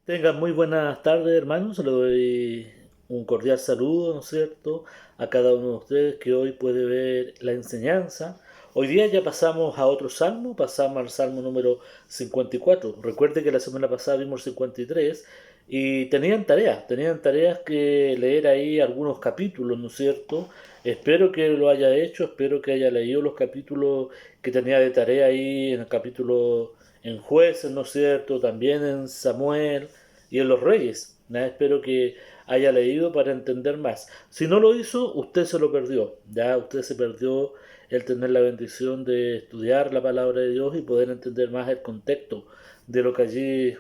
Tengan muy buenas tardes, hermanos. Le doy un cordial saludo, ¿no es cierto?, a cada uno de ustedes que hoy puede ver la enseñanza. Hoy día ya pasamos a otro salmo, pasamos al salmo número 54. Recuerde que la semana pasada vimos 53 y tenían tareas que leer ahí algunos capítulos, ¿no es cierto? Espero que lo haya hecho, espero que haya leído los capítulos que tenía de tarea ahí en el capítulo en Jueces, ¿no es cierto? También en Samuel y en los Reyes. ¿Ya? Espero que haya leído para entender más. Si no lo hizo, usted se lo perdió. Ya usted se perdió el tener la bendición de estudiar la palabra de Dios y poder entender más el contexto de lo que allí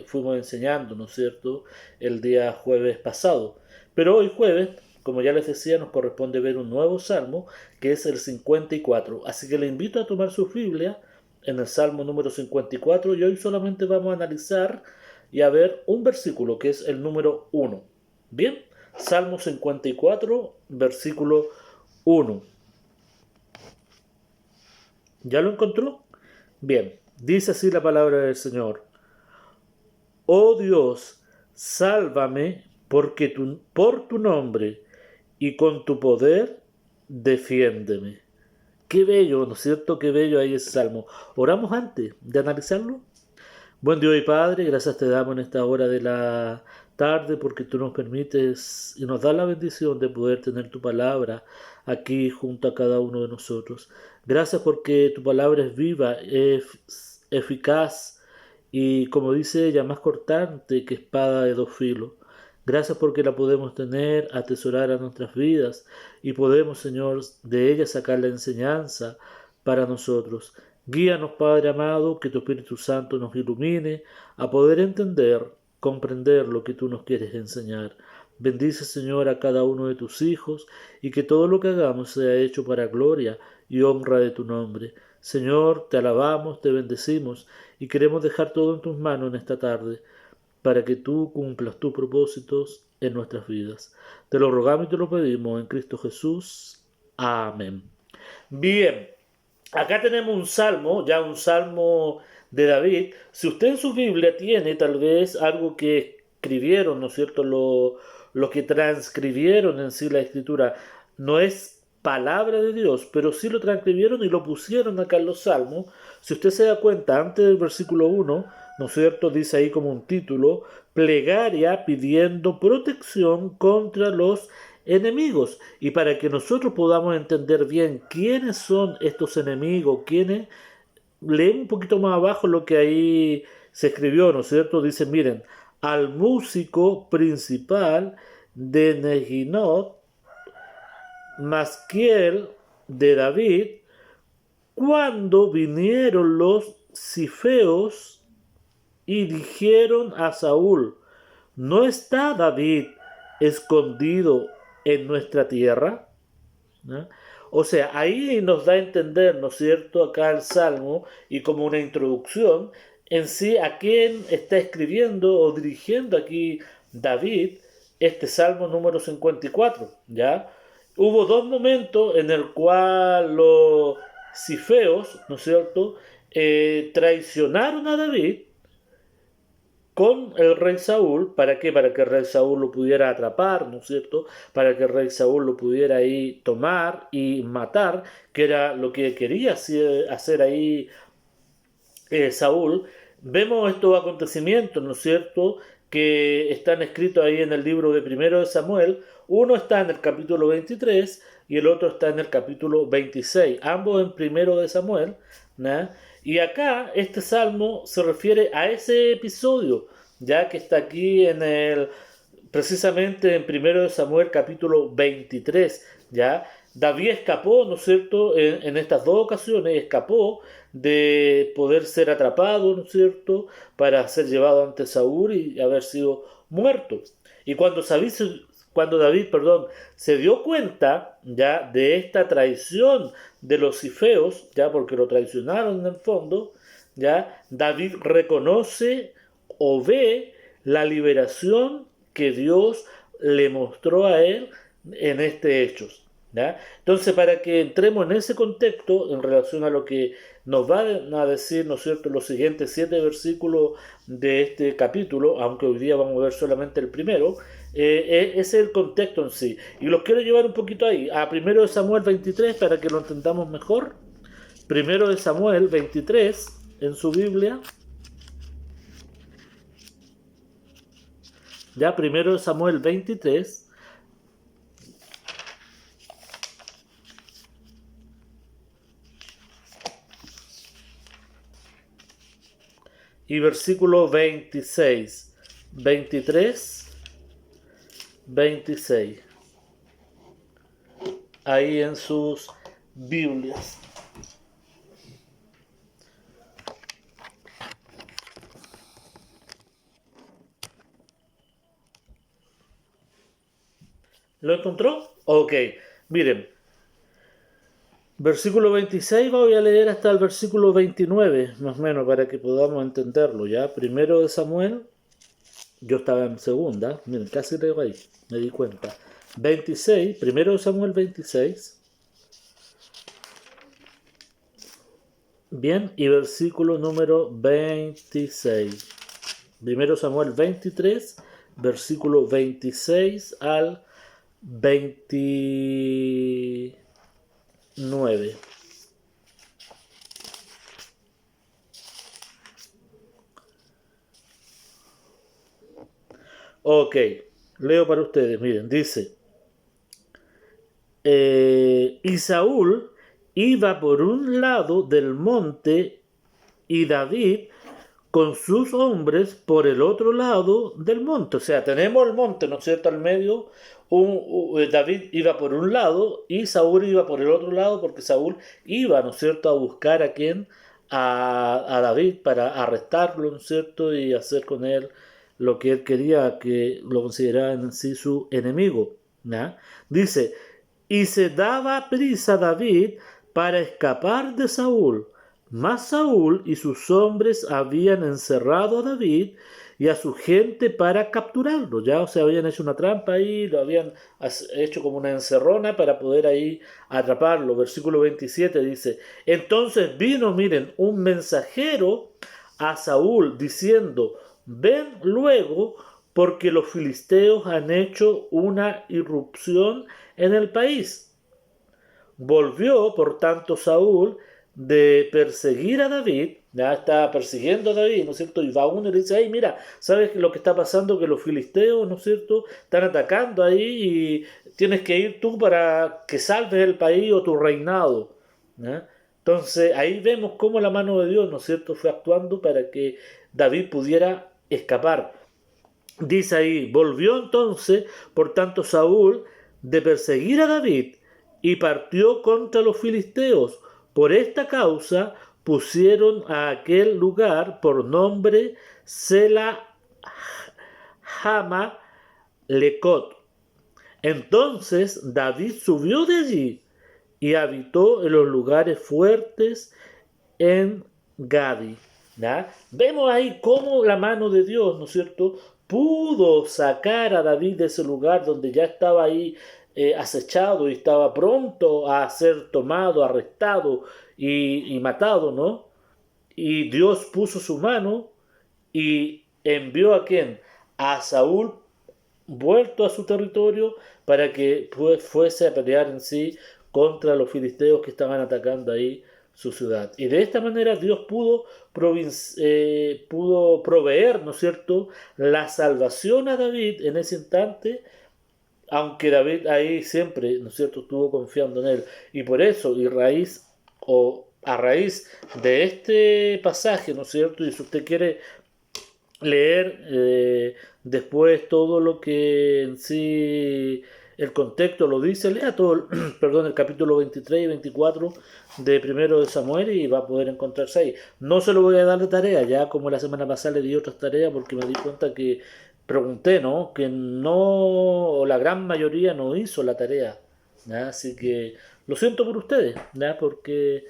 fuimos enseñando, ¿no es cierto?, el día jueves pasado. Pero hoy jueves, como ya les decía, nos corresponde ver un nuevo salmo, que es el 54. Así que le invito a tomar su Biblia en el salmo número 54 y hoy solamente vamos a analizar y a ver un versículo que es el número 1. Bien, Salmo 54, versículo 1. ¿Ya lo encontró? Bien, dice así la palabra del Señor. Oh Dios, sálvame por tu nombre y con tu poder defiéndeme. Qué bello, ¿no es cierto? Qué bello ahí ese salmo. Oramos antes de analizarlo. Buen Dios y Padre, gracias te damos en esta hora de la tarde porque tú nos permites y nos das la bendición de poder tener tu palabra aquí junto a cada uno de nosotros. Gracias porque tu palabra es viva, es eficaz y, como dice ella, más cortante que espada de dos filos. Gracias porque la podemos tener, atesorar a nuestras vidas y podemos, Señor, de ella sacar la enseñanza para nosotros. Guíanos, Padre amado, que tu Espíritu Santo nos ilumine a poder entender, comprender lo que tú nos quieres enseñar. Bendice, Señor, a cada uno de tus hijos y que todo lo que hagamos sea hecho para gloria y honra de tu nombre. Señor, te alabamos, te bendecimos y queremos dejar todo en tus manos en esta tarde para que tú cumplas tus propósitos en nuestras vidas. Te lo rogamos y te lo pedimos en Cristo Jesús. Amén. Bien, acá tenemos un salmo, ya un salmo de David. Si usted en su Biblia tiene tal vez algo que escribieron, ¿no es cierto? Lo que transcribieron en sí la escritura no es palabra de Dios, pero sí lo transcribieron y lo pusieron acá en los salmos. Si usted se da cuenta, antes del versículo 1, ¿no es cierto?, dice ahí como un título, plegaria pidiendo protección contra los enemigos. Y para que nosotros podamos entender bien quiénes son estos enemigos, quiénes, leemos un poquito más abajo lo que ahí se escribió, ¿no es cierto? Dice, miren, al músico principal de Neginot, Masquiel de David, cuando vinieron los cifeos y dijeron a Saúl, ¿no está David escondido en nuestra tierra? ¿No? O sea, ahí nos da a entender, ¿no es cierto?, acá el Salmo y como una introducción en sí a quién está escribiendo o dirigiendo aquí David este Salmo número 54, ¿ya? Hubo dos momentos en el cual los cifeos, ¿no es cierto?, traicionaron a David con el rey Saúl. ¿Para qué? Para que el rey Saúl lo pudiera atrapar, ¿no es cierto? Para que el rey Saúl lo pudiera ahí tomar y matar, que era lo que quería hacer ahí Saúl. Vemos estos acontecimientos, ¿no es cierto?, que están escritos ahí en el libro de Primero de Samuel. Uno está en el capítulo 23 y el otro está en el capítulo 26, ambos en Primero de Samuel, ¿no? Y acá este salmo se refiere a ese episodio, ya que está aquí precisamente en Primero de Samuel capítulo 23, ¿ya? David escapó, ¿no es cierto?, en estas dos ocasiones escapó de poder ser atrapado, ¿no es cierto?, para ser llevado ante Saúl y haber sido muerto. Y cuando David, perdón, se dio cuenta ya de esta traición de los cifeos, ya porque lo traicionaron en el fondo, ya David reconoce o ve la liberación que Dios le mostró a él en este hechos. ¿ya? Entonces, para que entremos en ese contexto, en relación a lo que nos van a decir, ¿no es cierto?, los siguientes 7 versículos de este capítulo, aunque hoy día vamos a ver solamente el primero, ese es el contexto en sí. Y los quiero llevar un poquito ahí, a 1 Samuel 23, para que lo entendamos mejor. 1 Samuel 23, en su Biblia. Ya, 1 Samuel 23. Y versículo 26, 23, 26. Ahí en sus Biblias. ¿Lo encontró? Ok. Miren, versículo 26 voy a leer hasta el versículo 29, más o menos, para que podamos entenderlo, ¿ya? 1 Samuel, yo estaba en segunda, miren, casi leo ahí, me di cuenta. 26, 1 Samuel 26. Bien, y versículo número 26. 1 Samuel 23, versículo 26 al 29. Ok, leo para ustedes, miren, dice, y Saúl iba por un lado del monte y David con sus hombres por el otro lado del monte. O sea, tenemos el monte, ¿no es cierto?, al medio. David iba por un lado y Saúl iba por el otro lado, porque Saúl iba, ¿no es cierto?, a buscar a quién, a David, para arrestarlo, ¿no es cierto?, y hacer con él lo que él quería, que lo consideraba en sí su enemigo, ¿ya? Dice, y se daba prisa David para escapar de Saúl. Mas Saúl y sus hombres habían encerrado a David y a su gente para capturarlo, ya, o sea, habían hecho una trampa ahí, lo habían hecho como una encerrona para poder ahí atraparlo. Versículo 27 dice, entonces vino, miren, un mensajero a Saúl diciendo, ven luego, porque los filisteos han hecho una irrupción en el país. Volvió, por tanto, Saúl de perseguir a David, ya está persiguiendo a David, ¿no es cierto? Y va uno y le dice, ay, mira, ¿sabes lo que está pasando? Que los filisteos, ¿no es cierto?, están atacando ahí y tienes que ir tú para que salves el país o tu reinado, ¿ya? Entonces ahí vemos cómo la mano de Dios, ¿no es cierto?, fue actuando para que David pudiera escapar. Dice ahí, volvió entonces, por tanto, Saúl de perseguir a David y partió contra los filisteos. Por esta causa pusieron a aquel lugar por nombre Sela Hama Lecot. Entonces David subió de allí y habitó en los lugares fuertes en Gadi. ¿Ya? Vemos ahí cómo la mano de Dios, ¿no es cierto?, pudo sacar a David de ese lugar donde ya estaba ahí acechado y estaba pronto a ser tomado, arrestado y matado, ¿no? Y Dios puso su mano y envió a quién? A Saúl vuelto a su territorio para que fuese a pelear en sí contra los filisteos que estaban atacando ahí su ciudad. Y de esta manera Dios pudo proveer, ¿no es cierto?, la salvación a David en ese instante, aunque David ahí siempre, ¿no es cierto?, estuvo confiando en él. Y por eso, a raíz de este pasaje, ¿no es cierto?, y si usted quiere leer después todo lo que en sí el contexto lo dice, lea todo, perdón, el capítulo 23 y 24 de 1 Samuel y va a poder encontrarse ahí. No se lo voy a dar de tarea, ya como la semana pasada le di otras tareas porque me di cuenta que pregunté, ¿no?, que no, o la gran mayoría no hizo la tarea, ¿ya? Así que lo siento por ustedes, ¿ya? Porque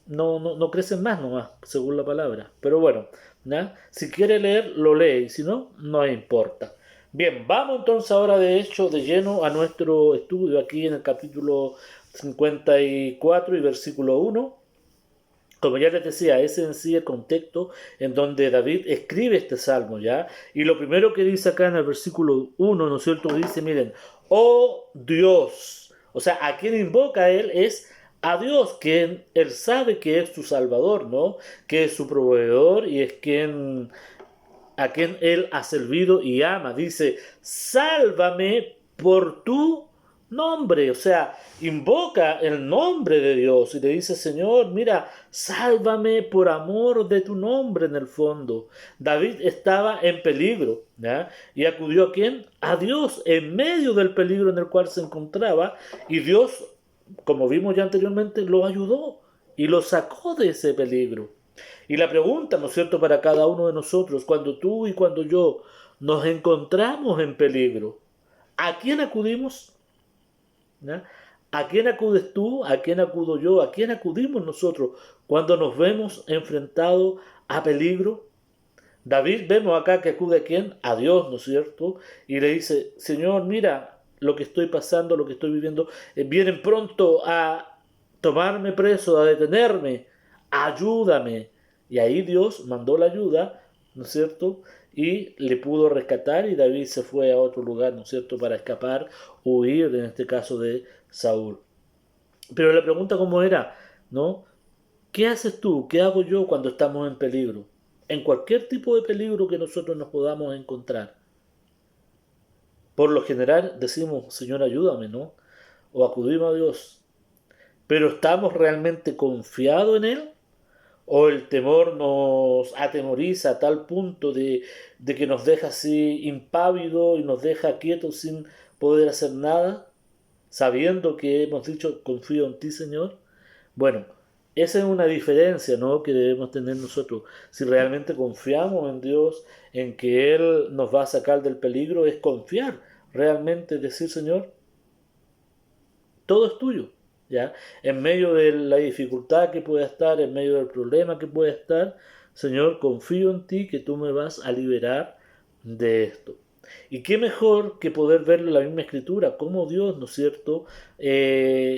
no crecen más nomás, según la palabra. Pero bueno, ¿ya? Si quiere leer, lo lee, y si no, no importa. Bien, vamos entonces ahora de hecho de lleno a nuestro estudio aquí en el capítulo 54 y versículo 1. Como ya les decía, ese en sí el contexto en donde David escribe este salmo, ¿ya? Y lo primero que dice acá en el versículo 1, ¿no es cierto? Dice, miren, oh Dios. O sea, a quien invoca él es a Dios, quien él sabe que es su Salvador, ¿no? Que es su proveedor y es quien a quien él ha servido y ama. Dice, sálvame por tu nombre. O sea, invoca el nombre de Dios y le dice, Señor, mira, sálvame por amor de tu nombre en el fondo. David estaba en peligro, ¿ya? Y acudió a quién? A Dios en medio del peligro en el cual se encontraba y Dios, como vimos ya anteriormente, lo ayudó y lo sacó de ese peligro. Y la pregunta, ¿no es cierto?, para cada uno de nosotros, cuando tú y cuando yo nos encontramos en peligro, ¿a quién acudimos? ¿Ya? ¿A quién acudes tú? ¿A quién acudo yo? ¿A quién acudimos nosotros cuando nos vemos enfrentados a peligro? David vemos acá que acude a quién? A Dios, ¿no es cierto? Y le dice, Señor, mira lo que estoy pasando, lo que estoy viviendo, vienen pronto a tomarme preso, a detenerme, ayúdame. Y ahí Dios mandó la ayuda, ¿no es cierto? Y le pudo rescatar y David se fue a otro lugar, ¿no es cierto?, para escapar, huir, en este caso de Saúl. Pero la pregunta cómo era, ¿no? ¿Qué haces tú? ¿Qué hago yo cuando estamos en peligro? En cualquier tipo de peligro que nosotros nos podamos encontrar. Por lo general decimos, Señor, ayúdame, ¿no? O acudimos a Dios. Pero ¿estamos realmente confiados en Él? ¿O el temor nos atemoriza a tal punto de que nos deja así impávido y nos deja quietos sin poder hacer nada? Sabiendo que hemos dicho, confío en ti, Señor. Bueno, esa es una diferencia, ¿no?, que debemos tener nosotros. Si realmente confiamos en Dios, en que Él nos va a sacar del peligro, es confiar. Realmente decir, Señor, todo es tuyo, ¿ya? En medio de la dificultad que pueda estar, en medio del problema que pueda estar, Señor, confío en ti que tú me vas a liberar de esto. Y qué mejor que poder verlo en la misma escritura, cómo Dios, ¿no es cierto?,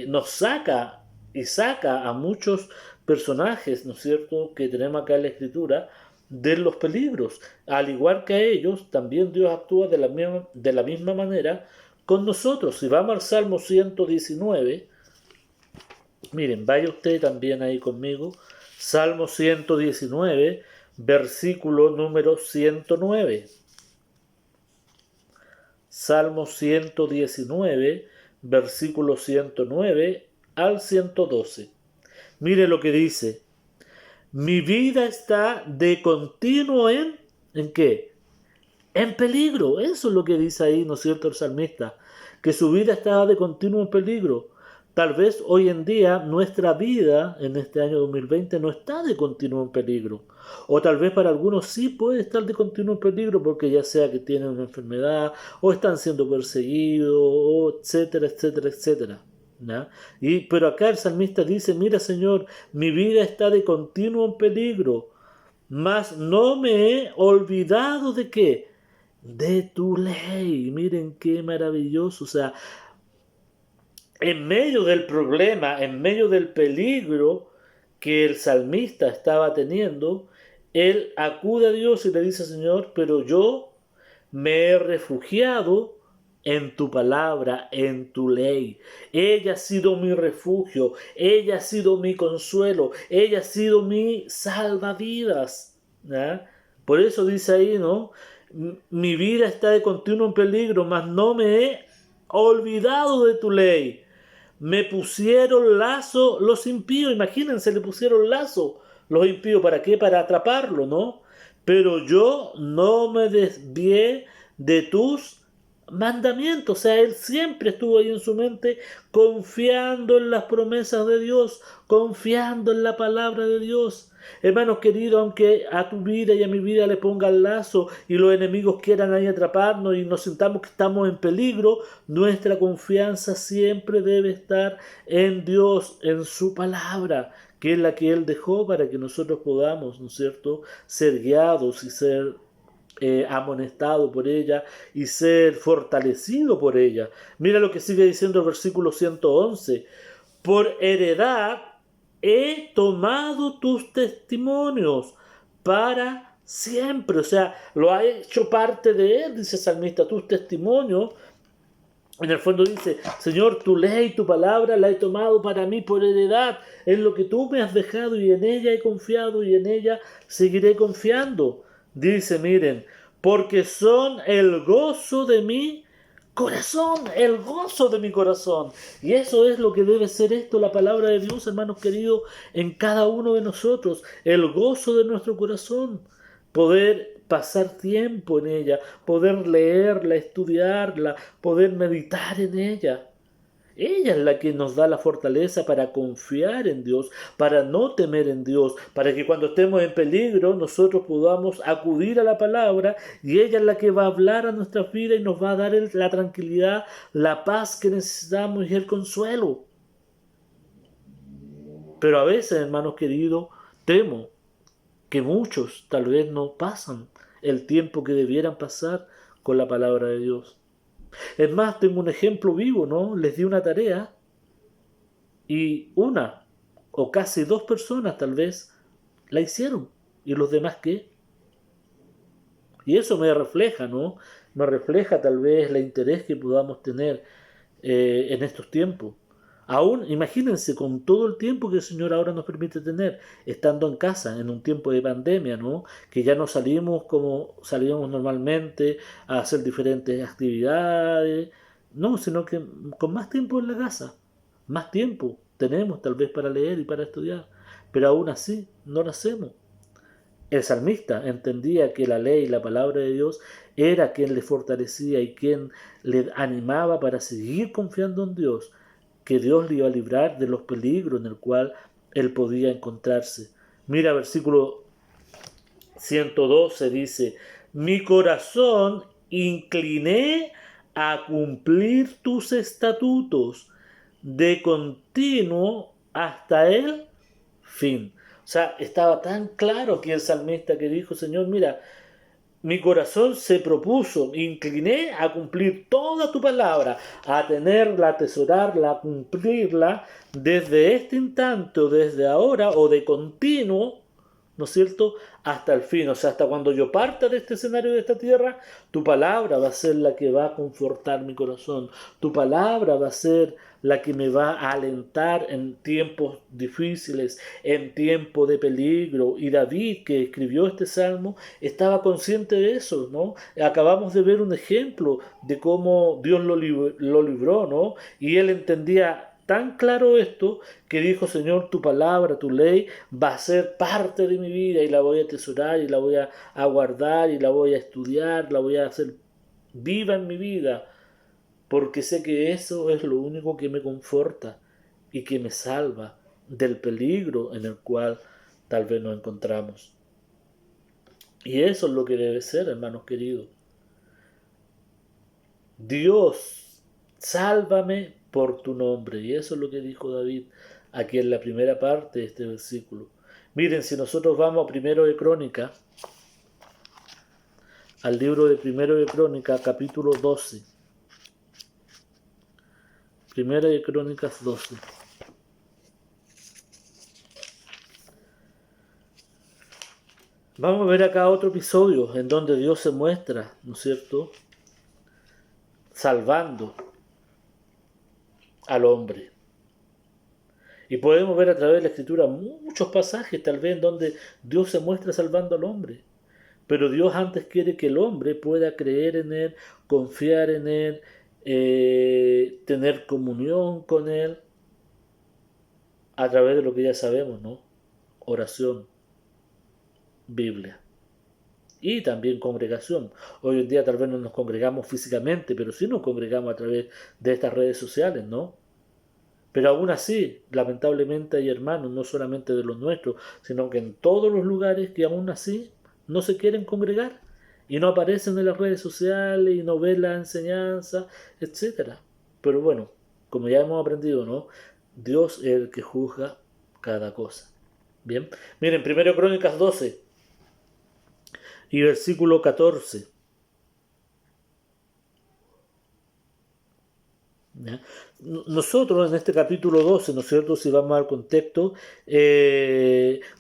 nos saca y saca a muchos personajes, ¿no es cierto?, que tenemos acá en la escritura, de los peligros. Al igual que a ellos, también Dios actúa de la misma manera con nosotros. Si vamos al Salmo 119, miren, vaya usted también ahí conmigo, Salmo 119, versículo número 109. Salmo 119, versículo 109 al 112. Mire lo que dice. Mi vida está de continuo ¿en qué? En peligro. Eso es lo que dice ahí, ¿no es cierto?, el salmista. Que su vida está de continuo en peligro. Tal vez hoy en día nuestra vida en este año 2020 no está de continuo en peligro. O tal vez para algunos sí puede estar de continuo en peligro porque ya sea que tienen una enfermedad o están siendo perseguidos, o etcétera, etcétera, etcétera. ¿Ya? Pero acá el salmista dice, mira Señor, mi vida está de continuo en peligro, mas no me he olvidado de qué, de tu ley. Miren qué maravilloso. O sea, en medio del problema, en medio del peligro que el salmista estaba teniendo, él acude a Dios y le dice, Señor, pero yo me he refugiado en tu palabra, en tu ley. Ella ha sido mi refugio, ella ha sido mi consuelo, ella ha sido mi salvavidas. ¿Ya? Por eso dice ahí, ¿no? Mi vida está de continuo en peligro, mas no me he olvidado de tu ley. Me pusieron lazo los impíos, imagínense, le pusieron lazo los impíos, ¿para qué? Para atraparlo, ¿no? Pero yo no me desvié de tus mandamientos. O sea, él siempre estuvo ahí en su mente confiando en las promesas de Dios, confiando en la palabra de Dios. Hermanos queridos, aunque a tu vida y a mi vida le pongan lazo y los enemigos quieran ahí atraparnos y nos sintamos que estamos en peligro, nuestra confianza siempre debe estar en Dios, en su palabra, que es la que Él dejó para que nosotros podamos, ¿no es cierto?, ser guiados y ser amonestado por ella y ser fortalecido por ella. Mira lo que sigue diciendo el versículo 111. Por heredad he tomado tus testimonios para siempre. O sea, lo ha hecho parte de él, dice el salmista, tus testimonios. En el fondo dice, Señor, tu ley, tu palabra la he tomado para mí por heredad. Es lo que tú me has dejado y en ella he confiado y en ella seguiré confiando. Dice, miren, porque son el gozo de mi corazón, el gozo de mi corazón. Y eso es lo que debe ser esto, la palabra de Dios, hermanos queridos, en cada uno de nosotros. El gozo de nuestro corazón. Poder pasar tiempo en ella, poder leerla, estudiarla, poder meditar en ella. Ella es la que nos da la fortaleza para confiar en Dios, para no temer en Dios, para que cuando estemos en peligro nosotros podamos acudir a la palabra y ella es la que va a hablar a nuestras vidas y nos va a dar la tranquilidad, la paz que necesitamos y el consuelo. Pero a veces, hermanos queridos, temo que muchos tal vez no pasan el tiempo que debieran pasar con la palabra de Dios. Es más, tengo un ejemplo vivo, ¿no? Les di una tarea y una o casi dos personas tal vez la hicieron. ¿Y los demás qué? Y eso me refleja, ¿no? Me refleja tal vez el interés que podamos tener en estos tiempos. Aún, imagínense, con todo el tiempo que el Señor ahora nos permite tener, estando en casa, en un tiempo de pandemia, ¿no? Que ya no salimos como salíamos normalmente a hacer diferentes actividades, no, sino que con más tiempo en la casa, más tiempo tenemos tal vez para leer y para estudiar, pero aún así no lo hacemos. El salmista entendía que la ley y la palabra de Dios era quien le fortalecía y quien le animaba para seguir confiando en Dios, que Dios le iba a librar de los peligros en el cual él podía encontrarse. Mira, versículo 112 dice, mi corazón incliné a cumplir tus estatutos de continuo hasta el fin. O sea, estaba tan claro que el salmista que dijo, Señor, mira, mi corazón se propuso, me incliné a cumplir toda tu palabra, a tenerla, a atesorarla, a cumplirla desde este instante o desde ahora o de continuo, ¿no es cierto?, hasta el fin. O sea, hasta cuando yo parta de este escenario, de esta tierra, tu palabra va a ser la que va a confortar mi corazón. Tu palabra va a ser la que me va a alentar en tiempos difíciles, en tiempos de peligro. Y David, que escribió este salmo, estaba consciente de eso, ¿no? Acabamos de ver un ejemplo de cómo Dios lo libró, ¿no? Y él entendía tan claro esto que dijo, Señor, tu palabra, tu ley va a ser parte de mi vida y la voy a atesorar y la voy a guardar y la voy a estudiar, la voy a hacer viva en mi vida, porque sé que eso es lo único que me conforta y que me salva del peligro en el cual tal vez nos encontramos. Y eso es lo que debe ser, hermanos queridos. Dios, sálvame por tu nombre. Y eso es lo que dijo David aquí en la primera parte de este versículo. Miren, si nosotros vamos a Primero de Crónica, al libro de Primero de Crónica, capítulo 12. Primera de Crónicas 12. Vamos a ver acá otro episodio en donde Dios se muestra, ¿no es cierto?, salvando al hombre. Y podemos ver a través de la Escritura muchos pasajes tal vez en donde Dios se muestra salvando al hombre. Pero Dios antes quiere que el hombre pueda creer en Él, confiar en Él, tener comunión con Él a través de lo que ya sabemos, ¿no? Oración, Biblia. Y también congregación. Hoy en día tal vez no nos congregamos físicamente, pero sí nos congregamos a través de estas redes sociales, ¿no? Pero aún así, lamentablemente hay hermanos, no solamente de los nuestros, sino que en todos los lugares que aún así no se quieren congregar y no aparecen en las redes sociales y no ven la enseñanza, etcétera. Pero bueno, como ya hemos aprendido, ¿no? Dios es el que juzga cada cosa. Bien, miren, 1 Crónicas 12. y versículo 14. ¿Ya? Nosotros en este capítulo 12, ¿no es cierto? Si vamos al contexto,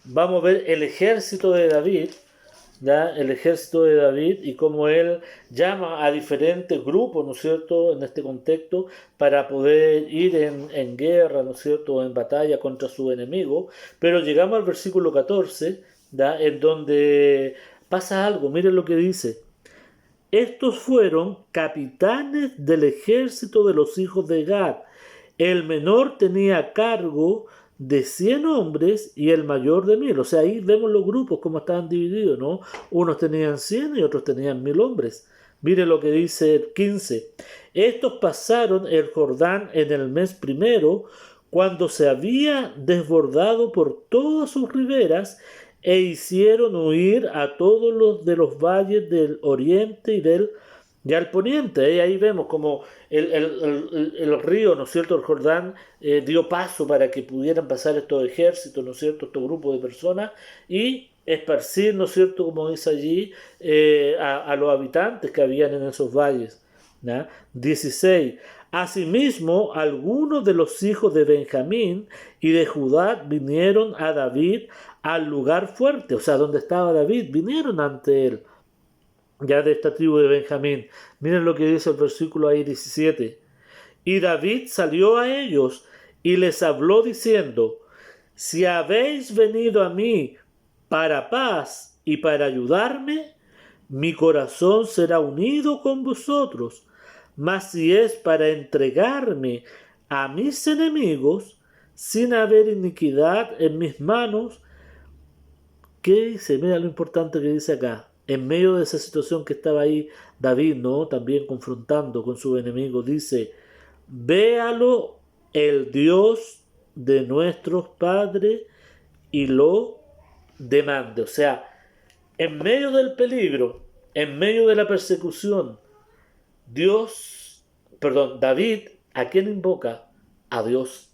vamos a ver el ejército de David, ¿ya? El ejército de David y cómo él llama a diferentes grupos, ¿no es cierto?, en este contexto para poder ir en guerra, ¿no es cierto?, o en batalla contra su enemigo. Pero llegamos al versículo 14, ¿ya? En donde pasa algo, miren lo que dice. Estos fueron capitanes del ejército de los hijos de Gad. El menor tenía a cargo de 100 hombres y el mayor de 1000. O sea, ahí vemos los grupos como estaban divididos, ¿no? Unos tenían 100 y otros tenían 1000 hombres. Mire lo que dice el 15. Estos pasaron el Jordán en el mes primero, cuando se había desbordado por todas sus riberas, e hicieron huir a todos los de los valles del oriente y al poniente. Ahí vemos como el río, ¿no es cierto?, el Jordán, dio paso para que pudieran pasar estos ejércitos, ¿no es cierto?, estos grupos de personas, y esparcir, ¿no es cierto?, como dice allí, a los habitantes que habían en esos valles. ¿Ya? 16. Asimismo, algunos de los hijos de Benjamín y de Judá vinieron a David al lugar fuerte, o sea, donde estaba David, vinieron ante él, ya de esta tribu de Benjamín. Miren lo que dice el versículo ahí 17. Y David salió a ellos y les habló diciendo, si habéis venido a mí para paz y para ayudarme, mi corazón será unido con vosotros. Mas si es para entregarme a mis enemigos, sin haber iniquidad en mis manos, ¿qué dice? Mira lo importante que dice acá. En medio de esa situación que estaba ahí David, ¿no?, también confrontando con sus enemigos, dice, véalo el Dios de nuestros padres y lo demande. O sea, en medio del peligro, en medio de la persecución, David, ¿a quién invoca? A Dios.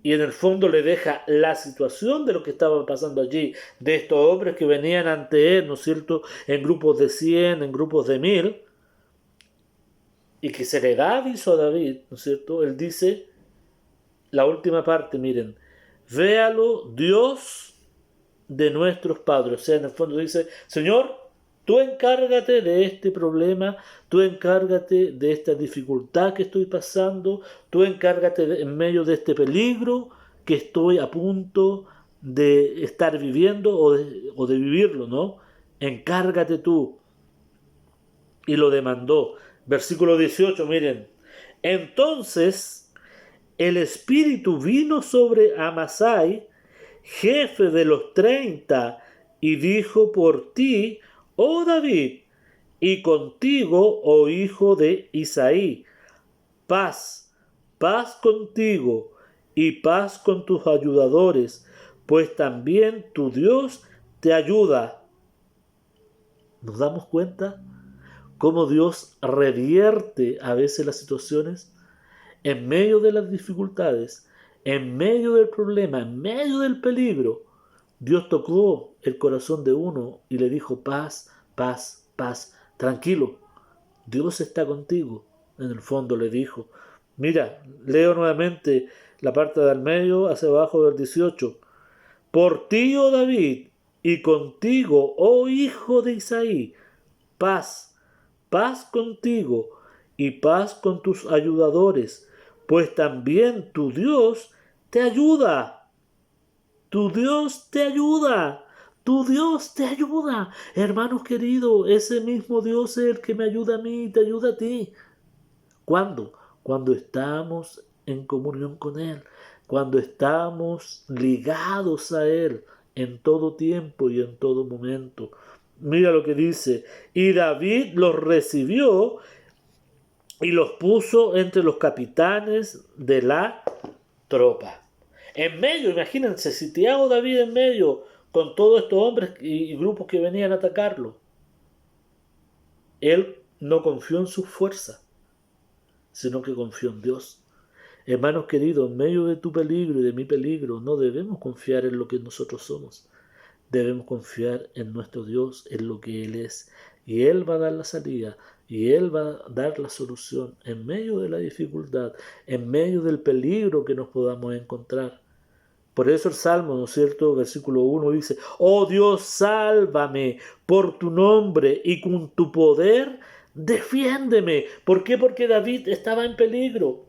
Y en el fondo le deja la situación de lo que estaba pasando allí, de estos hombres que venían ante él, ¿no es cierto?, en grupos de 100, en grupos de 1000, y que se le da aviso a David, ¿no es cierto? Él dice, la última parte, miren, véalo Dios de nuestros padres. O sea, en el fondo dice, Señor, tú encárgate de este problema, tú encárgate de esta dificultad que estoy pasando, tú encárgate en medio de este peligro que estoy a punto de estar viviendo o de vivirlo, ¿no? Encárgate tú. Y lo demandó. Versículo 18, miren. Entonces el Espíritu vino sobre Amasai, jefe de los 30, y dijo por ti, oh David, y contigo, oh hijo de Isaí, paz, paz contigo, y paz con tus ayudadores, pues también tu Dios te ayuda. ¿Nos damos cuenta cómo Dios revierte a veces las situaciones? En medio de las dificultades, en medio del problema, en medio del peligro, Dios tocó el corazón de uno y le dijo, paz, paz, paz, tranquilo, Dios está contigo. En el fondo le dijo, mira, leo nuevamente la parte del medio hacia abajo del 18. Por ti, oh David, y contigo, oh hijo de Isaí, paz, paz contigo y paz con tus ayudadores, pues también tu Dios te ayuda. Tu Dios te ayuda. Tu Dios te ayuda. Hermanos queridos, ese mismo Dios es el que me ayuda a mí y te ayuda a ti. ¿Cuándo? Cuando estamos en comunión con Él, cuando estamos ligados a Él en todo tiempo y en todo momento. Mira lo que dice, y David los recibió y los puso entre los capitanes de la tropa. En medio, imagínense, sitiado David en medio con todos estos hombres y grupos que venían a atacarlo. Él no confió en sus fuerzas, sino que confió en Dios. Hermanos queridos, en medio de tu peligro y de mi peligro, no debemos confiar en lo que nosotros somos. debemos confiar en nuestro Dios, en lo que Él es. Y Él va a dar la salida, y Él va a dar la solución en medio de la dificultad, en medio del peligro que nos podamos encontrar. Por eso el Salmo, ¿no es cierto? Versículo 1 dice, oh Dios, sálvame por tu nombre y con tu poder defiéndeme. ¿Por qué? Porque David estaba en peligro.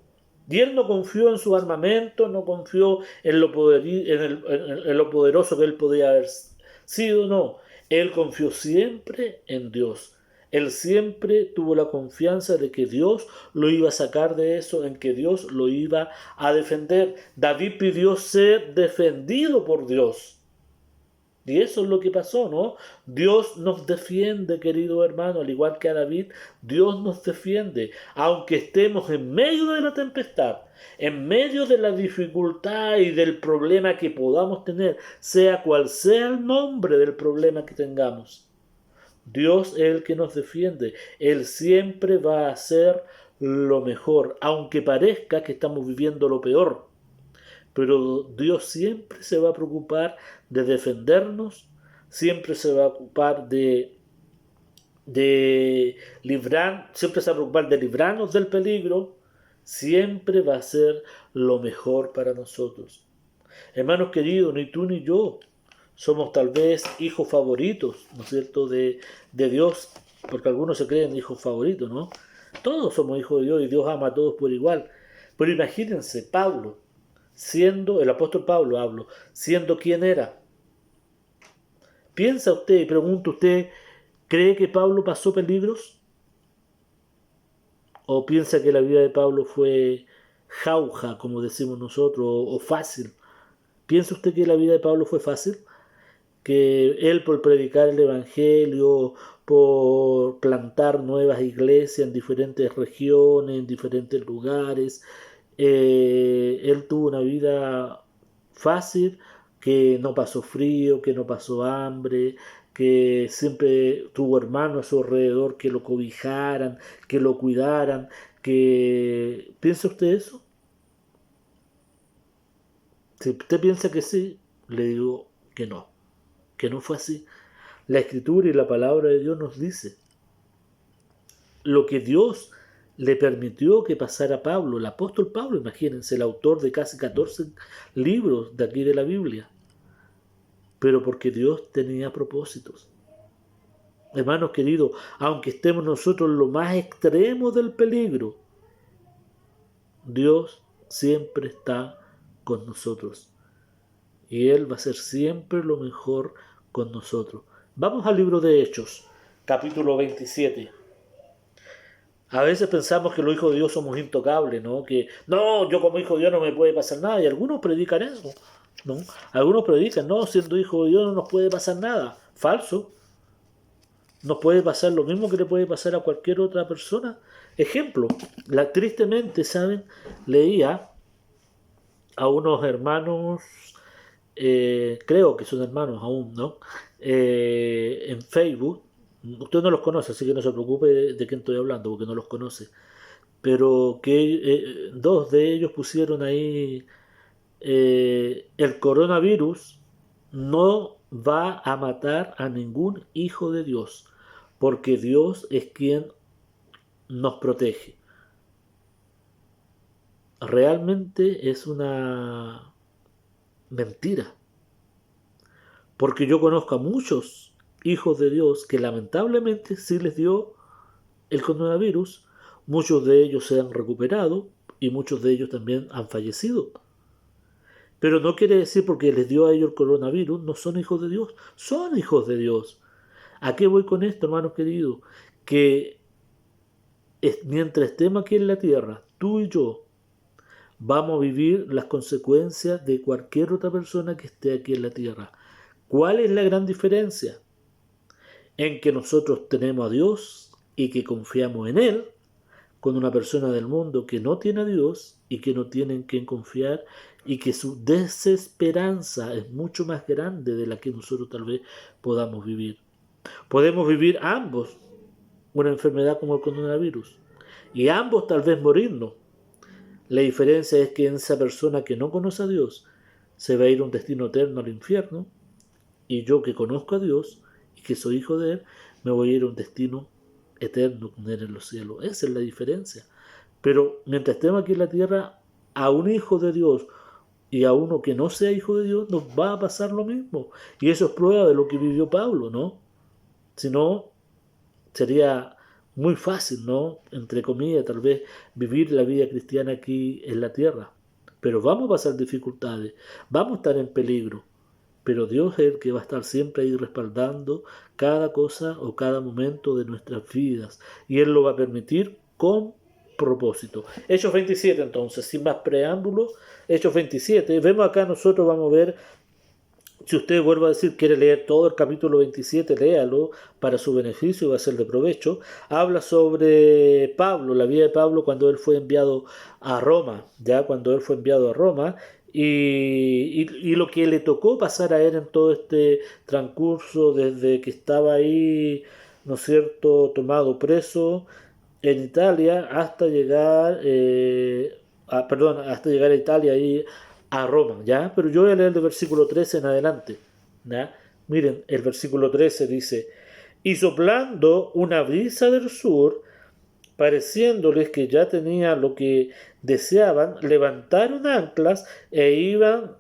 Y él no confió en su armamento, no confió en en lo poderoso que él podía haber sido, no. Él confió siempre en Dios. Él siempre tuvo la confianza de que Dios lo iba a sacar de eso, en que Dios lo iba a defender. David pidió ser defendido por Dios. Y eso es lo que pasó, ¿no? Dios nos defiende, querido hermano, al igual que a David, Dios nos defiende. Aunque estemos en medio de la tempestad, en medio de la dificultad y del problema que podamos tener, sea cual sea el nombre del problema que tengamos. Dios es el que nos defiende. Él siempre va a hacer lo mejor, aunque parezca que estamos viviendo lo peor. Pero Dios siempre se va a preocupar de defendernos, siempre se va a ocupar de librar, siempre se va a preocupar de librarnos del peligro, siempre va a ser lo mejor para nosotros. Hermanos queridos, ni tú ni yo somos tal vez hijos favoritos, ¿no es cierto?, de Dios, porque algunos se creen hijos favoritos, ¿no? Todos somos hijos de Dios y Dios ama a todos por igual. Pero imagínense, Pablo, siendo, el apóstol Pablo hablo, siendo quien era. Piensa usted y pregunta usted, ¿cree que Pablo pasó peligros? ¿O piensa que la vida de Pablo fue jauja, como decimos nosotros, o fácil? ¿Piensa usted que la vida de Pablo fue fácil? Que él por predicar el Evangelio, por plantar nuevas iglesias en diferentes regiones, en diferentes lugares, él tuvo una vida fácil, que no pasó frío, que no pasó hambre, que siempre tuvo hermanos a su alrededor que lo cobijaran, que lo cuidaran, que... ¿Piensa usted eso? Si usted piensa que sí, le digo que no fue así. La escritura y la palabra de Dios nos dice lo que Dios le permitió que pasara Pablo, el apóstol Pablo, imagínense, el autor de casi 14 libros de aquí de la Biblia, pero porque Dios tenía propósitos. Hermanos queridos, aunque estemos nosotros en lo más extremo del peligro, Dios siempre está con nosotros. Y Él va a hacer siempre lo mejor con nosotros. Vamos al libro de Hechos, capítulo 27. A veces pensamos que los hijos de Dios somos intocables, ¿no? Que no, yo como hijo de Dios no me puede pasar nada. Y algunos predican eso, ¿no? Algunos predican, no, siendo hijo de Dios no nos puede pasar nada. Falso. Nos puede pasar lo mismo que le puede pasar a cualquier otra persona. Ejemplo, tristemente, ¿saben? Leía a unos hermanos, creo que son hermanos aún, ¿no? En Facebook. Usted no los conoce, así que no se preocupe de quién estoy hablando, porque no los conoce. Pero que dos de ellos pusieron ahí, el coronavirus no va a matar a ningún hijo de Dios, porque Dios es quien nos protege. Realmente es una mentira, porque yo conozco a muchos hijos de Dios que lamentablemente sí les dio el coronavirus, muchos de ellos se han recuperado y muchos de ellos también han fallecido. Pero no quiere decir porque les dio a ellos el coronavirus, no son hijos de Dios, son hijos de Dios. ¿A qué voy con esto, hermanos queridos? Que mientras estemos aquí en la tierra, tú y yo, vamos a vivir las consecuencias de cualquier otra persona que esté aquí en la tierra. ¿Cuál es la gran diferencia? En que nosotros tenemos a Dios y que confiamos en Él, con una persona del mundo que no tiene a Dios y que no tiene en quien confiar y que su desesperanza es mucho más grande de la que nosotros tal vez podamos vivir. Podemos vivir ambos una enfermedad como el coronavirus y ambos tal vez morirnos. La diferencia es que esa persona que no conoce a Dios se va a ir a un destino eterno al infierno y yo que conozco a Dios y que soy hijo de Él, me voy a ir a un destino eterno con Él en los cielos. Esa es la diferencia. Pero mientras estemos aquí en la tierra, a un hijo de Dios y a uno que no sea hijo de Dios nos va a pasar lo mismo. Y eso es prueba de lo que vivió Pablo, ¿no? Si no, sería muy fácil, ¿no? Entre comillas, tal vez vivir la vida cristiana aquí en la tierra. Pero vamos a pasar dificultades, vamos a estar en peligro. Pero Dios es el que va a estar siempre ahí respaldando cada cosa o cada momento de nuestras vidas. Y Él lo va a permitir con propósito. Hechos 27 entonces, sin más preámbulos, Hechos 27. Vemos acá nosotros, vamos a ver, si usted vuelve a decir, quiere leer todo el capítulo 27, léalo para su beneficio y va a ser de provecho. Habla sobre Pablo, la vida de Pablo cuando él fue enviado a Roma, ya cuando él fue enviado a Roma, y lo que le tocó pasar a él en todo este transcurso desde que estaba ahí, ¿no es cierto?, tomado preso en Italia hasta llegar, hasta llegar a Italia y a Roma, ¿ya? Pero yo voy a leer del versículo 13 en adelante, ¿ya? Miren, el versículo 13 dice, y soplando una brisa del sur, pareciéndoles que ya tenían lo que deseaban, levantaron anclas e iban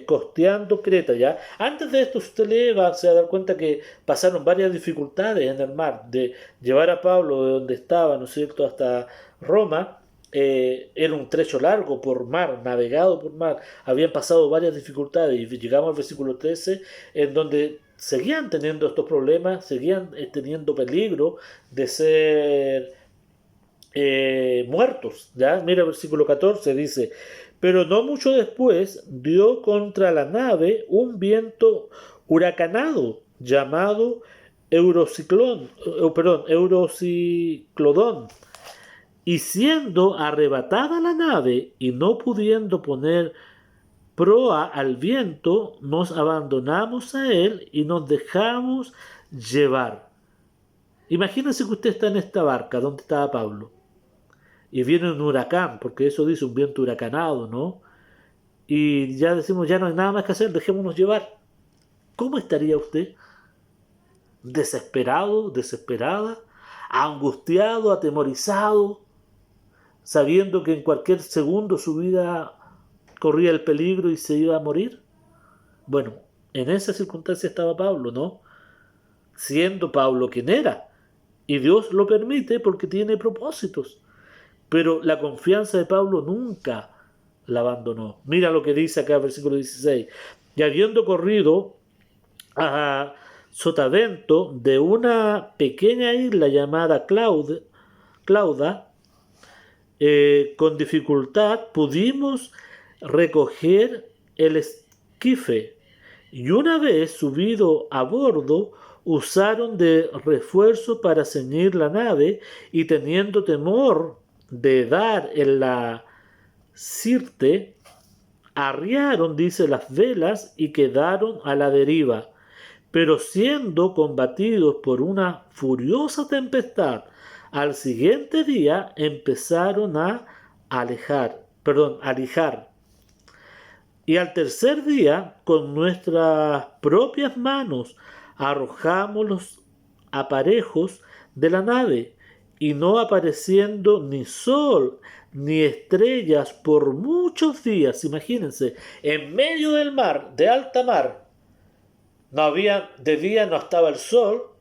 costeando Creta, ¿ya? Antes de esto usted se va a dar cuenta que pasaron varias dificultades en el mar, de llevar a Pablo de donde estaba, ¿no es cierto?, hasta Roma. Era un trecho largo por mar, navegado por mar, habían pasado varias dificultades y llegamos al versículo 13 en donde seguían teniendo estos problemas, seguían teniendo peligro de ser muertos, ¿ya? Mira el versículo 14, dice, pero no mucho después dio contra la nave un viento huracanado llamado Eurociclodón, y siendo arrebatada la nave y no pudiendo poner proa al viento, nos abandonamos a él y nos dejamos llevar. Imagínense que usted está en esta barca donde estaba Pablo y viene un huracán, porque eso dice un viento huracanado, ¿no? Y ya decimos, ya no hay nada más que hacer, dejémonos llevar. ¿Cómo estaría usted? ¿Desesperado, desesperada, angustiado, atemorizado, sabiendo que en cualquier segundo su vida corría el peligro y se iba a morir? Bueno, en esa circunstancia estaba Pablo, ¿no? Siendo Pablo quien era. Y Dios lo permite porque tiene propósitos. Pero la confianza de Pablo nunca la abandonó. Mira lo que dice acá el versículo 16. Y habiendo corrido a sotavento de una pequeña isla llamada Clauda, con dificultad pudimos recoger el esquife, y una vez subido a bordo usaron de refuerzo para ceñir la nave, y teniendo temor de dar en la sirte, arriaron, dice, las velas y quedaron a la deriva. Pero siendo combatidos por una furiosa tempestad, al siguiente día empezaron a alijar. Y al tercer día, con nuestras propias manos, arrojamos los aparejos de la nave, y no apareciendo ni sol ni estrellas por muchos días, imagínense, en medio del mar, de alta mar, de día no estaba el sol,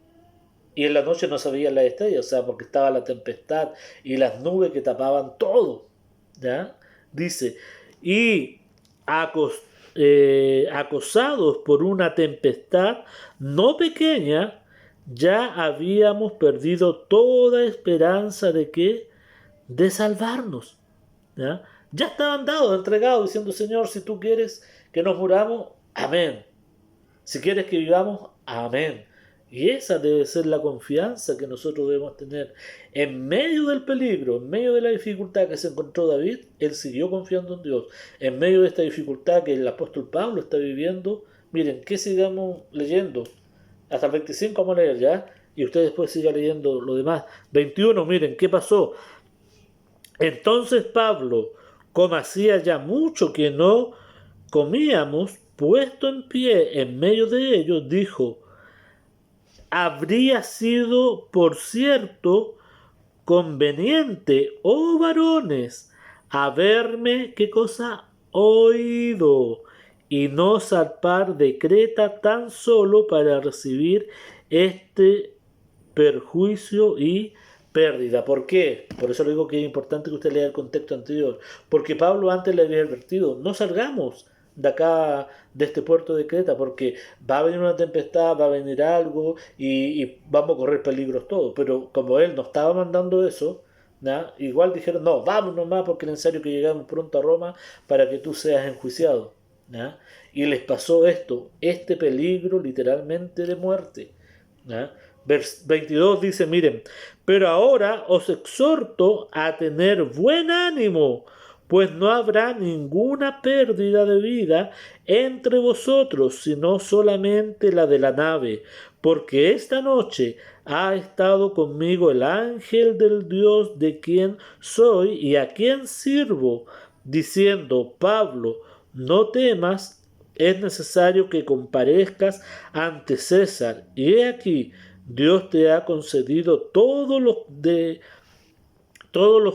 y en la noche no se veían las estrellas, o sea, porque estaba la tempestad y las nubes que tapaban todo, ¿ya? Dice, y acosados por una tempestad no pequeña, ya habíamos perdido toda esperanza de que de salvarnos, ¿ya? Ya estaban dados, entregados, diciendo, Señor, si tú quieres que nos muramos, amén. Si quieres que vivamos, amén. Y esa debe ser la confianza que nosotros debemos tener. En medio del peligro, en medio de la dificultad que se encontró David, él siguió confiando en Dios. En medio de esta dificultad que el apóstol Pablo está viviendo, miren, ¿qué sigamos leyendo? Hasta el 25 vamos a leer ya, y usted después siga leyendo lo demás. 21, miren, ¿qué pasó? Entonces Pablo, como hacía ya mucho que no comíamos, puesto en pie en medio de ellos, dijo: habría sido, por cierto, conveniente, oh varones, haberme, ¿qué cosa? Oído, y no zarpar de Creta tan solo para recibir este perjuicio y pérdida. ¿Por qué? Por eso le digo que es importante que usted lea el contexto anterior. Porque Pablo antes le había advertido: no salgamos de acá, de este puerto de Creta, porque va a venir una tempestad, va a venir algo y vamos a correr peligros todos. Pero como él no estaba mandando eso, ¿nah? Igual dijeron: no, vamos nomás porque es necesario que lleguemos pronto a Roma para que tú seas enjuiciado. ¿Nah? Y les pasó esto, este peligro literalmente de muerte. ¿Nah? Vers 22 dice: miren, pero ahora os exhorto a tener buen ánimo, pues no habrá ninguna pérdida de vida entre vosotros, sino solamente la de la nave, porque esta noche ha estado conmigo el ángel del Dios de quien soy y a quien sirvo, diciendo: Pablo, no temas, es necesario que comparezcas ante César, y he aquí, Dios te ha concedido todos los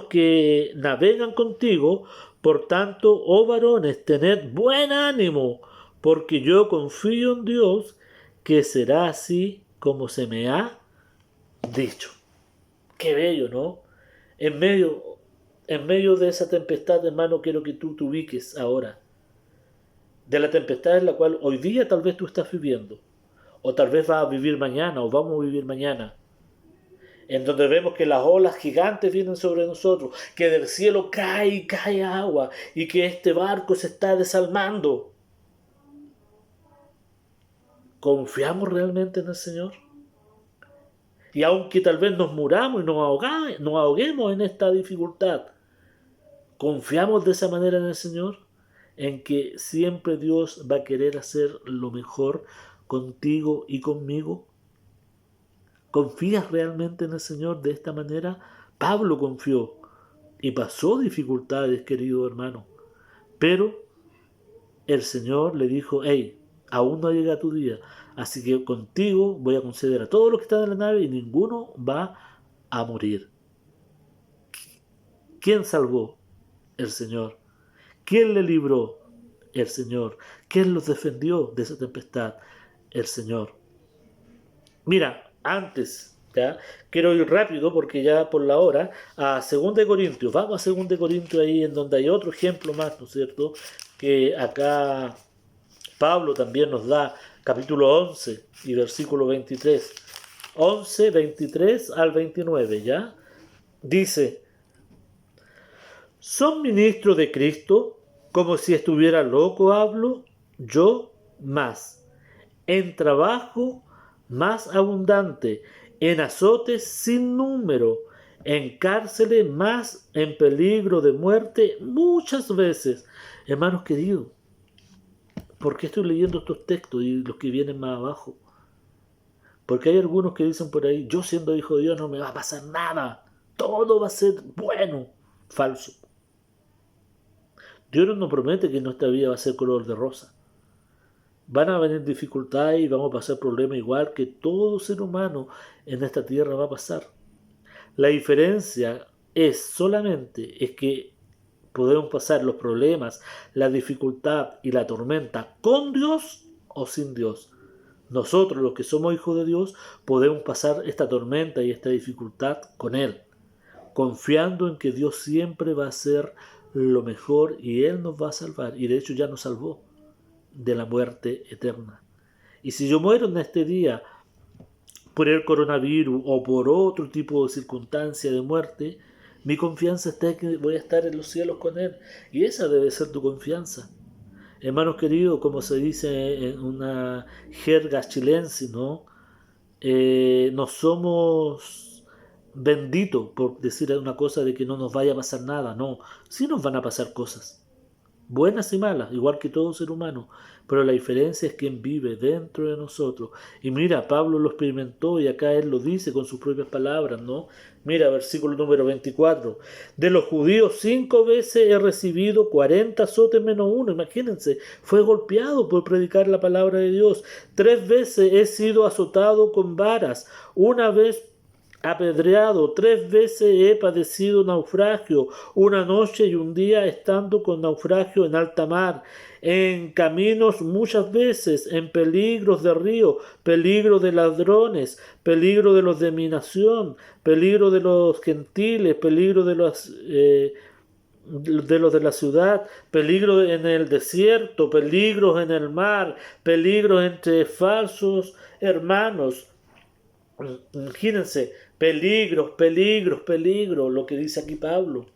que navegan contigo. Por tanto, oh varones, tened buen ánimo, porque yo confío en Dios que será así como se me ha dicho. Qué bello, ¿no? En medio, en medio de esa tempestad, hermano, quiero que tú te ubiques ahora. De la tempestad en la cual hoy día tal vez tú estás viviendo. O tal vez vas a vivir mañana, o vamos a vivir mañana. En donde vemos que las olas gigantes vienen sobre nosotros, que del cielo cae y cae agua, y que este barco se está desalmando. ¿Confiamos realmente en el Señor? Y aunque tal vez nos muramos y nos ahoguemos en esta dificultad, ¿confiamos de esa manera en el Señor? En que siempre Dios va a querer hacer lo mejor contigo y conmigo. ¿Confías realmente en el Señor de esta manera? Pablo confió y pasó dificultades, querido hermano. Pero el Señor le dijo: hey, aún no llega tu día, así que contigo voy a conceder a todos los que están en la nave y ninguno va a morir. ¿Quién salvó? El Señor. ¿Quién le libró? El Señor. ¿Quién los defendió de esa tempestad? El Señor. Mira, antes, ¿ya? Quiero ir rápido porque ya por la hora, a 2 Corintios. Vamos a 2 Corintios ahí en donde hay otro ejemplo más, ¿no es cierto? Que acá Pablo también nos da, capítulo 11 y versículo 23. 11, 23 al 29, ¿ya? Dice: ¿son ministros de Cristo? Como si estuviera loco hablo, yo más. En trabajo más abundante, en azotes sin número, en cárceles más, en peligro de muerte muchas veces. Hermanos queridos, ¿por qué estoy leyendo estos textos y los que vienen más abajo? Porque hay algunos que dicen por ahí: yo siendo hijo de Dios no me va a pasar nada, todo va a ser bueno. Falso. Dios no nos promete que nuestra vida va a ser color de rosa. Van a venir dificultades y vamos a pasar problemas igual que todo ser humano en esta tierra va a pasar. La diferencia es que podemos pasar los problemas, la dificultad y la tormenta con Dios o sin Dios. Nosotros, los que somos hijos de Dios, podemos pasar esta tormenta y esta dificultad con Él, confiando en que Dios siempre va a hacer lo mejor y Él nos va a salvar. Y de hecho ya nos salvó de la muerte eterna. Y si yo muero en este día por el coronavirus o por otro tipo de circunstancia de muerte, mi confianza está en que voy a estar en los cielos con Él. Y esa debe ser tu confianza. Hermanos queridos, como se dice en una jerga chilense, ¿no? No somos benditos por decir una cosa de que no nos vaya a pasar nada. No, sí nos van a pasar cosas. buenas y malas, igual que todo ser humano, pero la diferencia es quien vive dentro de nosotros. Y mira, Pablo lo experimentó y acá él lo dice con sus propias palabras, ¿no? Mira, versículo número 24. De los judíos 5 veces he recibido 40 azotes menos uno. Imagínense, fue golpeado por predicar la palabra de Dios. 3 veces he sido azotado con varas. Una vez apedreado, 3 veces he padecido naufragio, una noche y un día estando con naufragio en alta mar, en caminos muchas veces, en peligros de río, peligro de ladrones, peligro de los de mi nación, peligro de los gentiles, peligro de los de la ciudad, peligro en el desierto, peligros en el mar, peligros entre falsos hermanos. Imagínense, peligros, peligros, peligros, lo que dice aquí Pablo.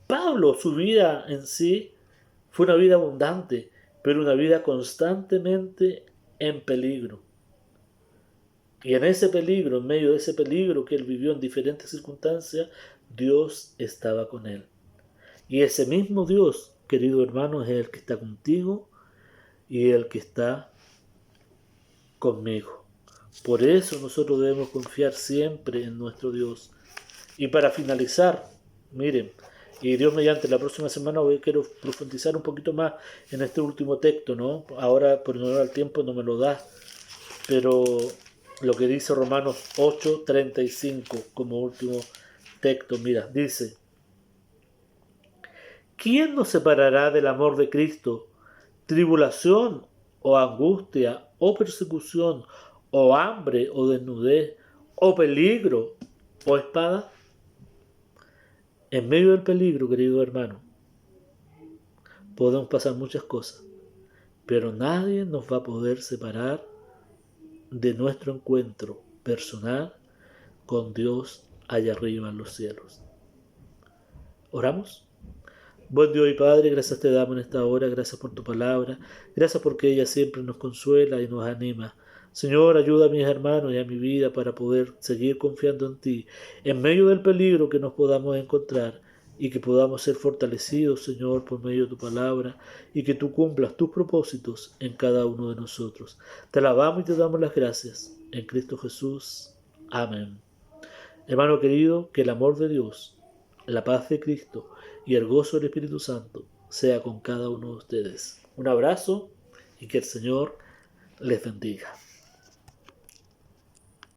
Pablo, su vida en sí fue una vida abundante, pero una vida constantemente en peligro. Y en ese peligro, en medio de ese peligro que él vivió en diferentes circunstancias, Dios estaba con él. Y ese mismo Dios, querido hermano, es el que está contigo y el que está conmigo. Por eso nosotros debemos confiar siempre en nuestro Dios. Y para finalizar, miren, y Dios mediante la próxima semana quiero profundizar un poquito más en este último texto, ¿no? Ahora por no el tiempo no me lo da, pero lo que dice Romanos 8:35 como último texto, mira, dice: ¿quién nos separará del amor de Cristo? ¿Tribulación o angustia o persecución o hambre o desnudez o peligro o espada? En medio del peligro, querido hermano, podemos pasar muchas cosas, pero nadie nos va a poder separar de nuestro encuentro personal con Dios allá arriba en los cielos. ¿Oramos? Buen Dios y Padre, gracias te damos en esta hora, gracias por tu palabra, gracias porque ella siempre nos consuela y nos anima. Señor, ayuda a mis hermanos y a mi vida para poder seguir confiando en ti, en medio del peligro que nos podamos encontrar y que podamos ser fortalecidos, Señor, por medio de tu palabra y que tú cumplas tus propósitos en cada uno de nosotros. Te alabamos y te damos las gracias. En Cristo Jesús. Amén. Hermano querido, que el amor de Dios, la paz de Cristo y el gozo del Espíritu Santo sea con cada uno de ustedes. Un abrazo y que el Señor les bendiga.